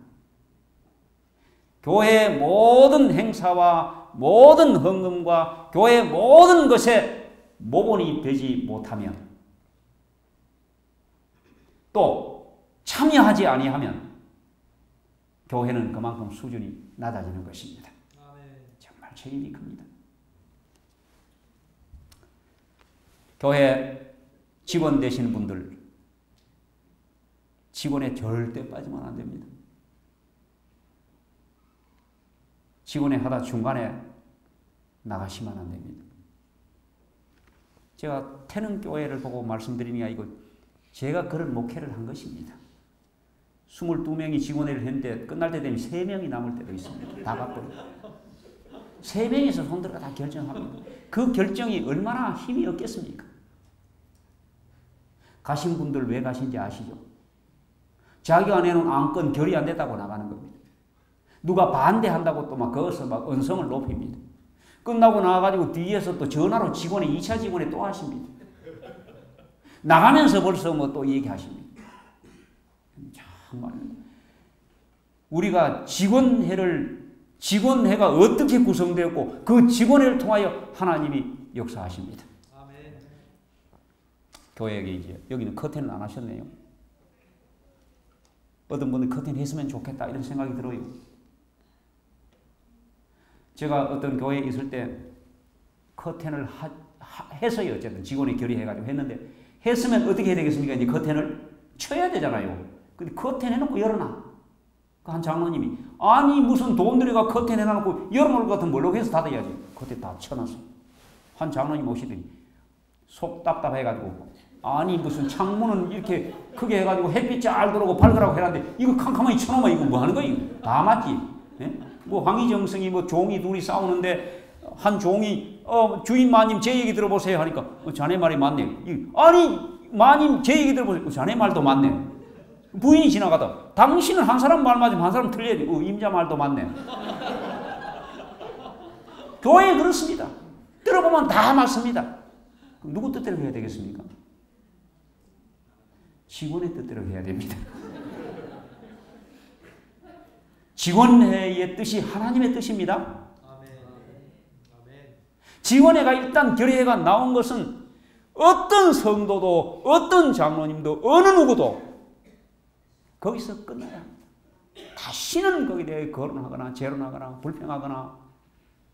교회의 모든 행사와 모든 헌금과 교회의 모든 것에 모본이 되지 못하면 또 참여하지 아니하면 교회는 그만큼 수준이 낮아지는 것입니다. 정말 책임이 큽니다. 교회 직원 되시는 분들, 직원에 절대 빠지면 안 됩니다. 직원에 하다 중간에 나가시면 안 됩니다. 제가 태능교회를 보고 말씀드리는 게 아니고 제가 그런 목회를 한 것입니다. 22명이 직원회를 했는데 끝날 때 되면 3명이 남을 때도 있습니다. 다 바쁘고 3명이서 손들어 다 결정합니다. 그 결정이 얼마나 힘이 없겠습니까? 가신 분들 왜 가신지 아시죠? 자기가 내놓은 안건 결의 안 됐다고 나가는 겁니다. 누가 반대한다고 또 막 거기서 막 언성을 높입니다. 끝나고 나와가지고 뒤에서 또 전화로 직원에 2차 직원에 또 하십니다. 나가면서 벌써 뭐 또 얘기하십니다. 정말 우리가 직원회가 어떻게 구성되었고 그 직원회를 통하여 하나님이 역사하십니다. 아멘. 교회에 이제 여기는 커튼을 안 하셨네요. 어떤 분은 커튼 했으면 좋겠다 이런 생각이 들어요. 제가 어떤 교회에 있을 때 커튼을 해서요. 어쨌든 직원이 결의해가지고 했는데 했으면 어떻게 해야 되겠습니까? 이제 커튼을 쳐야 되잖아요. 근데 커튼 해놓고 열어놔. 한 장로님이 아니 무슨 돈 들여가 커튼 해놔놓고 열어놓을 것 같으면 뭘로 해서 닫아야지. 커튼 다 쳐놨어. 한 장로님 오시더니 속 답답해가지고 아니 무슨 창문은 이렇게 크게 해가지고 햇빛 잘 들어오고 밝으라고 해놨는데 이거 캄캄하게 쳐놓으면 이거 뭐 하는 거야? 다 맞지? 예? 뭐 황희정성이 뭐 종이 둘이 싸우는데 한 종이 주인 마님 제 얘기 들어보세요 하니까 자네 말이 맞네. 아니 마님 제 얘기 들어보세요. 자네 말도 맞네. 부인이 지나가다 당신은 한 사람 말 맞으면 한 사람 틀려야지. 임자 말도 맞네. 교회에 그렇습니다. 들어보면 다 맞습니다. 누구 뜻대로 해야 되겠습니까? 직원의 뜻대로 해야 됩니다. 직원회의 뜻이 하나님의 뜻입니다. 아멘. 직원회가 일단 결의회가 나온 것은 어떤 성도도 어떤 장로님도 어느 누구도 거기서 끝나야 합니다. 다시는 거기에 대해 거론하거나 재론하거나 불평하거나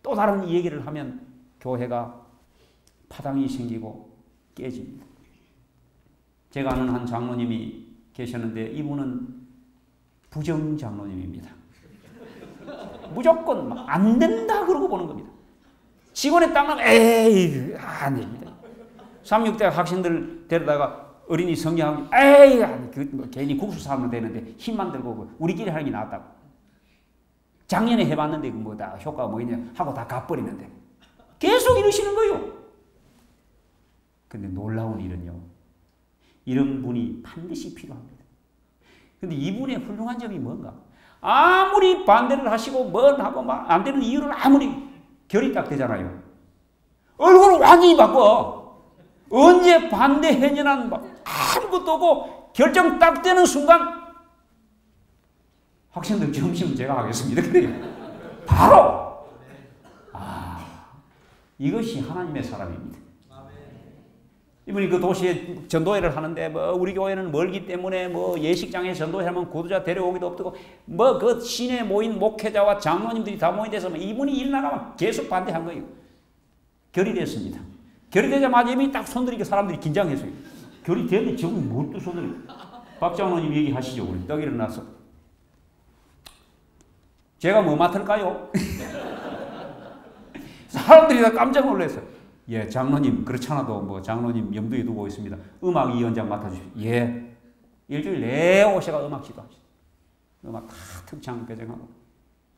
또 다른 얘기를 하면 교회가 파당이 생기고 깨집니다. 제가 아는 한 장로님이 계셨는데 이분은 부정 장로님입니다. 무조건 안 된다 그러고 보는 겁니다. 직원에 딱 나면 에이 안 됩니다. 3,6대 학생들 데려다가 어린이 성경하고 에이 괜히 국수 사면 되는데 힘만 들고 우리끼리 하는 게 낫다고. 작년에 해봤는데 그 뭐다 효과가 뭐냐 하고 다 가버리는데 계속 이러시는 거예요. 근데 놀라운 일은요. 이런 분이 반드시 필요합니다. 근데 이분의 훌륭한 점이 뭔가? 아무리 반대를 하시고 뭔 하고 막 안 되는 이유를 아무리 결이 딱 되잖아요. 얼굴을 완전히 바꿔. 언제 반대 해녀는 막 아무것도 없고 결정 딱 되는 순간 학생들 점심은 제가 하겠습니다. 그래요. 바로 이것이 하나님의 사람입니다. 이분이 그 도시에 전도회를 하는데 뭐 우리 교회는 멀기 때문에 뭐 예식장에 전도회하면 구두자 데려오기도 없고 뭐 그 시내 모인 목회자와 장로님들이 다 모인 데서 이분이 일 나가면 계속 반대한 거예요. 결이 됐습니다. 결이 되자마자 이분이 딱 손들이니까 사람들이 긴장했어요. 결이 됐는데 저분이 뭘 또 손들이? 박 장로님 얘기하시죠. 우리 떡 일어나서 제가 뭐 맡을까요? 사람들이 다 깜짝 놀랐어요. 예, 장로님 그렇잖아도 뭐 장로님 염두에 두고 있습니다. 음악위원장 맡아주십시오. 예, 일주일 내에 오셔가 음악 지도하시죠. 음악 다 특창 배정하고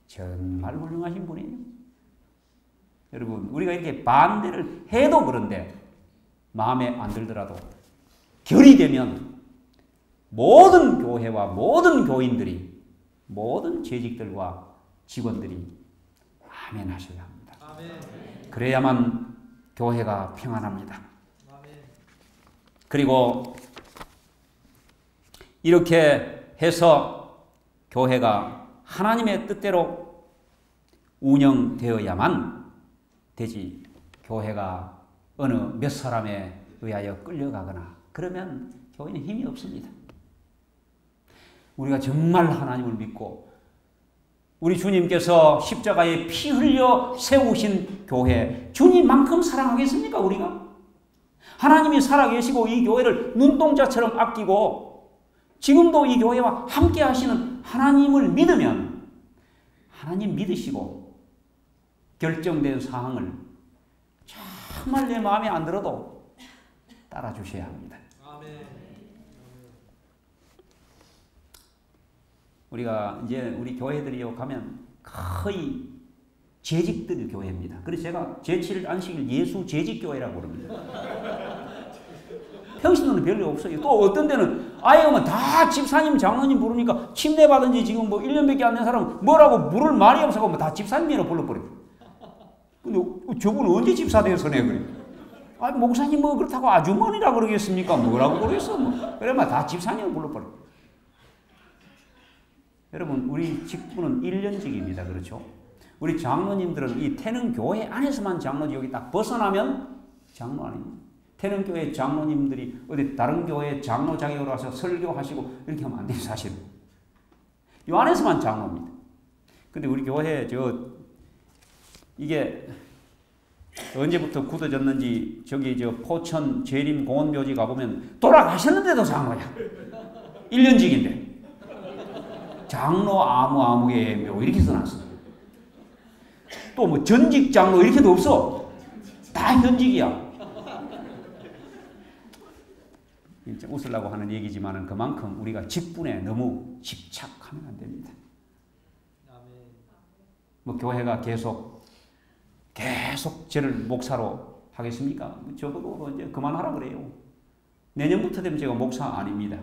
정말 훌륭하신 분이에요. 여러분 우리가 이렇게 반대를 해도 그런데 마음에 안 들더라도 결이 되면 모든 교회와 모든 교인들이 모든 재직들과 직원들이 아멘 하셔야 합니다. 아멘. 그래야만 교회가 평안합니다. 아멘. 그리고 이렇게 해서 교회가 하나님의 뜻대로 운영되어야만 되지, 교회가 어느 몇 사람에 의하여 끌려가거나 그러면 교회는 힘이 없습니다. 우리가 정말 하나님을 믿고 우리 주님께서 십자가에 피 흘려 세우신 교회, 주님만큼 사랑하겠습니까 우리가? 하나님이 살아계시고 이 교회를 눈동자처럼 아끼고 지금도 이 교회와 함께 하시는 하나님을 믿으면 하나님 믿으시고 결정된 사항을 정말 내 마음에 안 들어도 따라주셔야 합니다. 아멘. 우리가 이제 우리 교회들이요 가면 거의 재직들 교회입니다. 그래서 제가 제7일 안식일 예수 재직교회라고 그럽니다. 평신도는 별로 없어요. 또 어떤 데는 아예 오면 다 집사님, 장로님 부르니까 침례받은 지 지금 뭐 1년밖에 안 된 사람은 뭐라고 부를 말이 없어서 뭐 다 집사님이라고 불러버려요. 근데 저분은 언제 집사 되었으네 그래. 아 목사님 뭐 그렇다고 아주머니라 그러겠습니까? 뭐라고 그러겠어 뭐. 그러면 다 집사님을 불러버려. 여러분 우리 직분은 1년직입니다. 그렇죠? 우리 장로님들은 이 태능교회 안에서만 장로지 여기 딱 벗어나면 장로 아닙니다. 태능교회 장로님들이 어디 다른 교회 장로 자격으로 와서 설교하시고 이렇게 하면 안 돼요. 사실 이 안에서만 장로입니다. 근데 우리 교회 이게 언제부터 굳어졌는지 저기 포천 재림 공원묘지 가보면 돌아가셨는데도 장로야. 1년직인데 장로 아무개 묘 이렇게 써놨어. 또 뭐 전직 장로 이렇게도 없어. 다 현직이야. 진짜 웃으려고 하는 얘기지만은 그만큼 우리가 직분에 너무 집착하면 안 됩니다. 뭐 교회가 계속 저를 목사로 하겠습니까? 적어도 이제 그만하라 그래요. 내년부터 되면 제가 목사 아닙니다.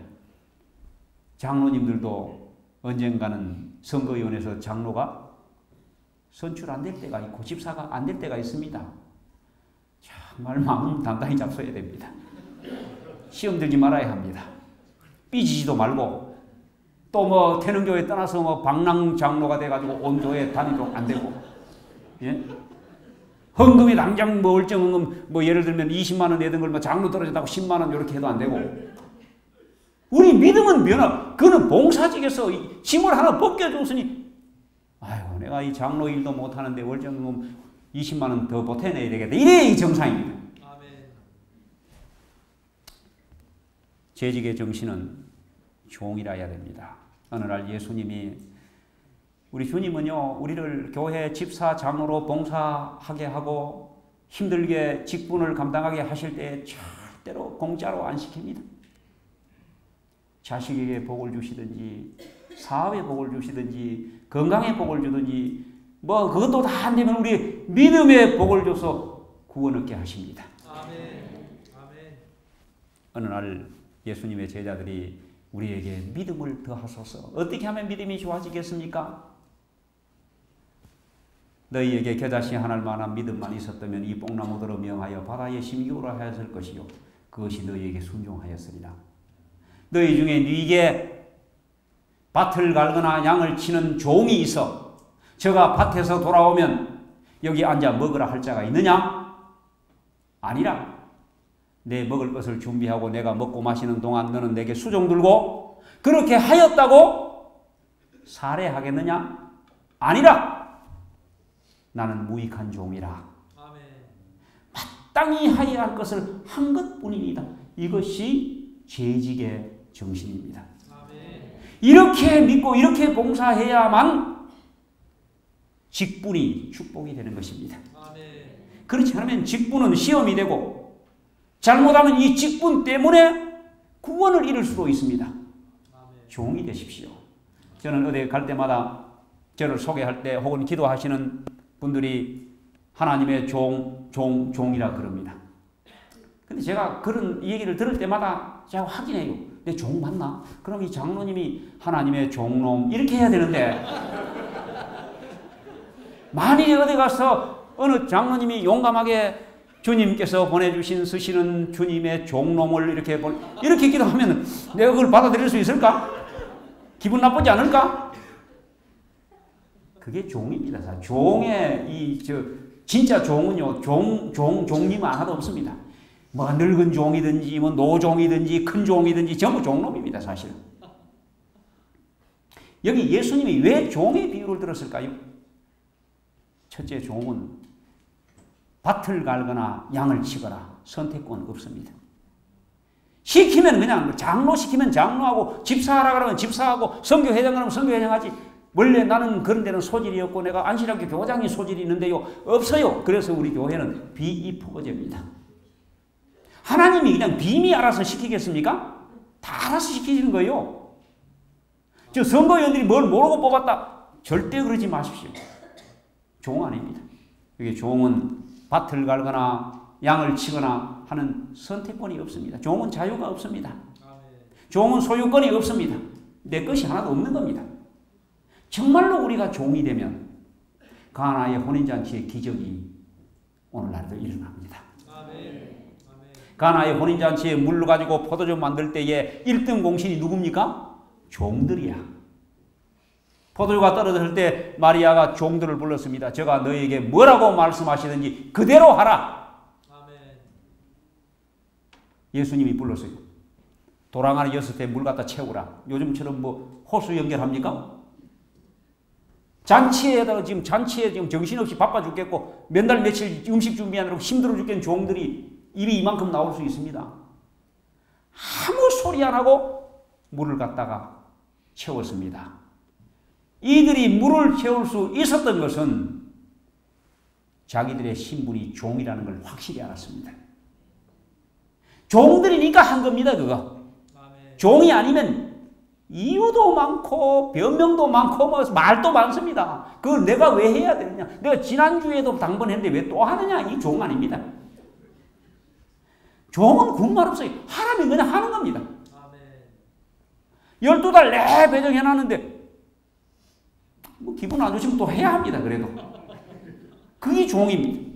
장로님들도 언젠가는 선거위원회에서 장로가 선출 안 될 때가 있고 집사가 안 될 때가 있습니다. 정말 마음 단단히 잡숴야 됩니다. 시험 들지 말아야 합니다. 삐지지도 말고 또 뭐 태능교회 떠나서 뭐 방랑 장로가 돼가지고 온 교회 다니도록 안 되고, 예? 헌금이 당장 뭐 얼정 헌금 뭐 예를 들면 20만 원 내던 걸 뭐 장로 떨어진다고 10만 원 이렇게 해도 안 되고. 우리 믿음은 그는 봉사직에서 짐을 하나 벗겨줬으니 아이고 내가 이 장로 일도 못하는데 월정금 20만 원 더 보태내야 되겠다. 이래 이 정상입니다. 아멘. 재직의 정신은 종이라야 됩니다. 어느 날 예수님이 우리 주님은요 우리를 교회 집사 장로로 봉사하게 하고 힘들게 직분을 감당하게 하실 때 절대로 공짜로 안 시킵니다. 자식에게 복을 주시든지 사업에 복을 주시든지 건강에 복을 주든지 뭐 그것도 다 안 되면 우리 믿음에 복을 줘서 구원 얻게 하십니다. 아멘. 아멘. 어느 날 예수님의 제자들이 우리에게 믿음을 더하소서. 어떻게 하면 믿음이 좋아지겠습니까? 너희에게 겨자씨 하나일 만한 믿음만 있었다면 이 뽕나무들을 명하여 바다에 심기울라 하였을 것이요 그것이 너희에게 순종하였으리라. 너희 중에 네게 밭을 갈거나 양을 치는 종이 있어 저가 밭에서 돌아오면 여기 앉아 먹으라 할 자가 있느냐? 아니라 내 먹을 것을 준비하고 내가 먹고 마시는 동안 너는 내게 수종 들고 그렇게 하였다고 살해하겠느냐? 아니라 나는 무익한 종이라 아멘. 마땅히 하여야 할 것을 한 것뿐입니다. 이것이 재직의 정신입니다. 아멘. 이렇게 믿고 이렇게 봉사해야만 직분이 축복이 되는 것입니다. 아멘. 그렇지 않으면 직분은 시험이 되고 잘못하면 이 직분 때문에 구원을 잃을 수도 있습니다. 아멘. 종이 되십시오. 저는 어디 갈 때마다 저를 소개할 때 혹은 기도하시는 분들이 하나님의 종이라 그럽니다. 근데 제가 그런 얘기를 들을 때마다 제가 확인해요. 내 종 맞나? 그럼 이 장로님이 하나님의 종놈 이렇게 해야 되는데 만일에 어디 가서 어느 장로님이 용감하게 주님께서 보내주신 쓰시는 주님의 종놈을 이렇게 기도하면 내가 그걸 받아들일 수 있을까? 기분 나쁘지 않을까? 그게 종입니다. 종의 진짜 종은요, 종님 하나도 없습니다. 뭐 늙은 종이든지 뭐 노종이든지 큰 종이든지 전부 종놈입니다, 사실. 여기 예수님이 왜 종의 비유를 들었을까요? 첫째, 종은 밭을 갈거나 양을 치거나 선택권 없습니다. 시키면 그냥 장로 시키면 장로하고 집사하라 그러면 집사하고 선교회장 그러면 선교회장하지. 원래 나는 그런 데는 소질이 없고 내가 안신학교 교장이 소질이 있는데요. 없어요. 그래서 우리 교회는 비입후거제입니다. 하나님이 그냥 빔이 알아서 시키겠습니까? 다 알아서 시키시는 거예요. 저 선거위원들이 뭘 모르고 뽑았다. 절대 그러지 마십시오. 종 아닙니다. 이게 종은 밭을 갈거나 양을 치거나 하는 선택권이 없습니다. 종은 자유가 없습니다. 종은 소유권이 없습니다. 내 것이 하나도 없는 겁니다. 정말로 우리가 종이 되면 가나의 혼인잔치의 기적이 오늘날도 일어납니다. 가나의 혼인잔치에 물로 가지고 포도주 만들 때에 1등 공신이 누굽니까? 종들이야. 포도주가 떨어질 때 마리아가 종들을 불렀습니다. 제가 너에게 뭐라고 말씀하시든지 그대로 하라. 예수님이 불렀어요. 도랑아리 6대 물 갖다 채우라. 요즘처럼 뭐 호수 연결합니까? 잔치에 지금 정신없이 바빠 죽겠고 몇 달 며칠 음식 준비하느라고 힘들어 죽겠는 종들이 입이 이만큼 나올 수 있습니다. 아무 소리 안 하고 물을 갖다가 채웠습니다. 이들이 물을 채울 수 있었던 것은 자기들의 신분이 종이라는 걸 확실히 알았습니다. 종들이니까 한 겁니다, 그거. 종이 아니면 이유도 많고 변명도 많고 뭐 말도 많습니다. 그걸 내가 왜 해야 되느냐. 내가 지난주에도 당번했는데 왜 또 하느냐. 이 종 아닙니다. 종은 군말 없어요. 하라면 그냥 하는 겁니다. 12달 내 배정해놨는데 뭐 기분 안 좋으시면 또 해야 합니다. 그래도 그게 종입니다.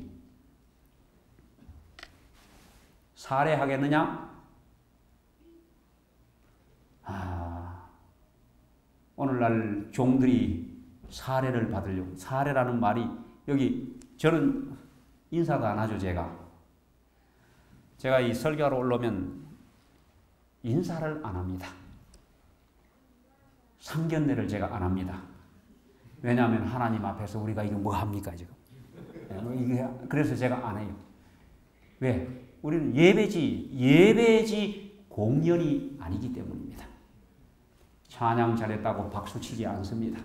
살해하겠느냐? 오늘날 종들이 살해를 받으려고, 살해라는 말이 여기 저는 인사도 안 하죠. 제가 이 설교하러 올라오면 인사를 안 합니다. 상견례를 제가 안 합니다. 왜냐하면 하나님 앞에서 우리가 이거 뭐 합니까 지금? 그래서 제가 안 해요. 왜? 우리는 예배지 공연이 아니기 때문입니다. 찬양 잘했다고 박수치지 않습니다.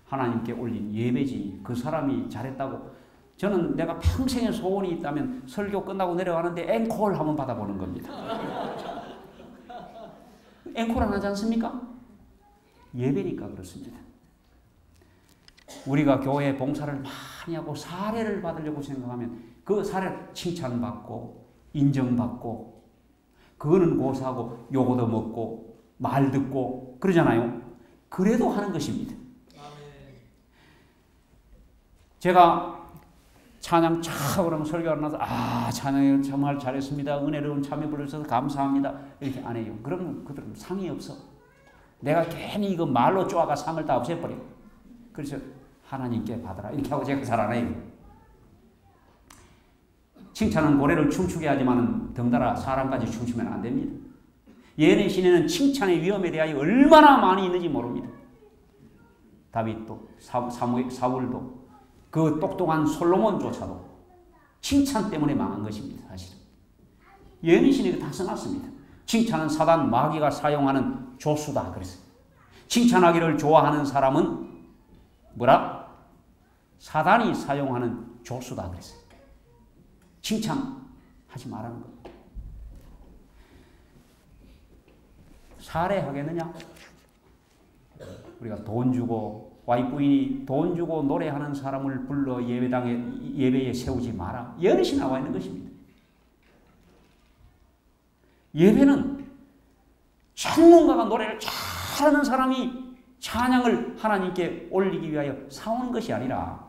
하나님께 올린 예배지 그 사람이 잘했다고. 저는 내가 평생의 소원이 있다면 설교 끝나고 내려가는데 앵콜 한번 받아보는 겁니다. 앵콜 안 하지 않습니까? 예배니까 그렇습니다. 우리가 교회 봉사를 많이 하고 사례를 받으려고 생각하면 그 사례 칭찬받고 인정받고 그거는 고사하고 요거도 먹고 말 듣고 그러잖아요. 그래도 하는 것입니다. 제가 찬양 차 그러면 설교하고 나서 찬양 정말 잘했습니다. 은혜로운 참여 불러주셔서 감사합니다. 이렇게 안 해요. 그러면 그들은 상이 없어. 내가 괜히 이거 말로 쪼아가 상을 다 없애버려. 그래서 하나님께 받아라 이렇게 하고 제가 잘 안 해요. 칭찬은 고래를 춤추게 하지만 덩달아 사람까지 춤추면 안 됩니다. 예언의 시내는 칭찬의 위험에 대하여 얼마나 많이 있는지 모릅니다. 다윗도 사울도 그 똑똑한 솔로몬조차도 칭찬 때문에 망한 것입니다. 사실은 예언의 시내가 다 써놨습니다. 칭찬은 사단 마귀가 사용하는 조수다 그랬어요. 칭찬하기를 좋아하는 사람은 뭐라? 사단이 사용하는 조수다 그랬어요. 칭찬하지 말라는 거. 살해하겠느냐? 우리가 돈 주고 와이프인이 돈 주고 노래하는 사람을 불러 예배에 세우지 마라. 예언이 나와 있는 것입니다. 예배는 전문가가 노래를 잘하는 사람이 찬양을 하나님께 올리기 위하여 사오는 것이 아니라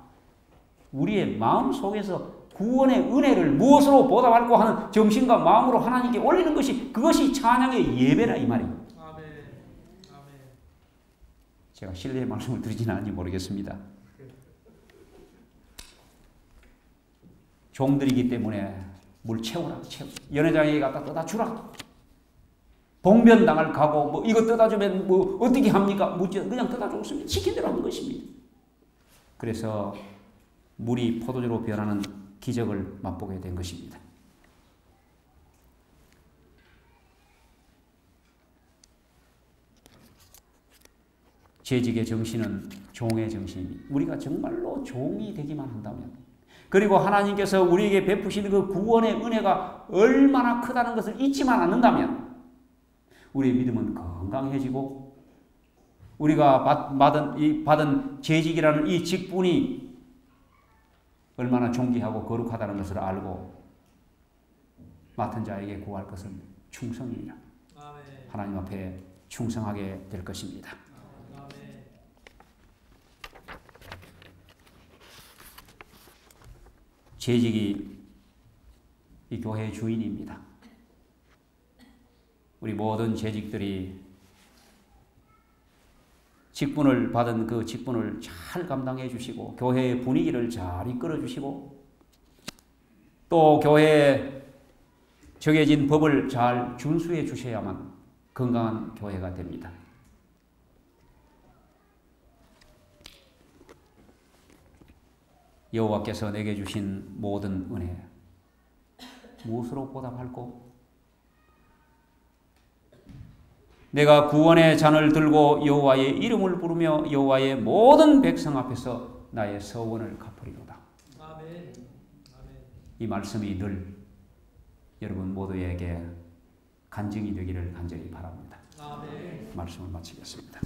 우리의 마음 속에서 구원의 은혜를 무엇으로 보답할까 하는 정신과 마음으로 하나님께 올리는 것이 그것이 찬양의 예배라 이 말이에요. 아멘. 아멘. 제가 신뢰의 말씀을 드리지는 않은지 모르겠습니다. 종들이기 때문에 물 채우라. 연회장에 갖다 떠다 주라. 봉변당할 각오, 뭐 이거 떠다주면 뭐 어떻게 합니까? 그냥 떠다 줬습니다. 시킨 대로 하는 것입니다. 그래서 물이 포도주로 변하는 기적을 맛보게 된 것입니다. 재직의 정신은 종의 정신입니다. 우리가 정말로 종이 되기만 한다면, 그리고 하나님께서 우리에게 베푸시는 그 구원의 은혜가 얼마나 크다는 것을 잊지만 않는다면 우리의 믿음은 건강해지고 우리가 받은 재직이라는 이 직분이 얼마나 존귀하고 거룩하다는 것을 알고 맡은 자에게 구할 것은 충성이라. 하나님 앞에 충성하게 될 것입니다. 재직이 이 교회의 주인입니다. 우리 모든 재직들이 직분을 받은 그 직분을 잘 감당해 주시고 교회의 분위기를 잘 이끌어 주시고 또 교회에 정해진 법을 잘 준수해 주셔야만 건강한 교회가 됩니다. 여호와께서 내게 주신 모든 은혜 무엇으로 보답할꼬? 내가 구원의 잔을 들고 여호와의 이름을 부르며 여호와의 모든 백성 앞에서 나의 서원을 갚으리로다. 아멘. 이 말씀이 늘 여러분 모두에게 간증이 되기를 간절히 바랍니다. 아멘. 말씀을 마치겠습니다.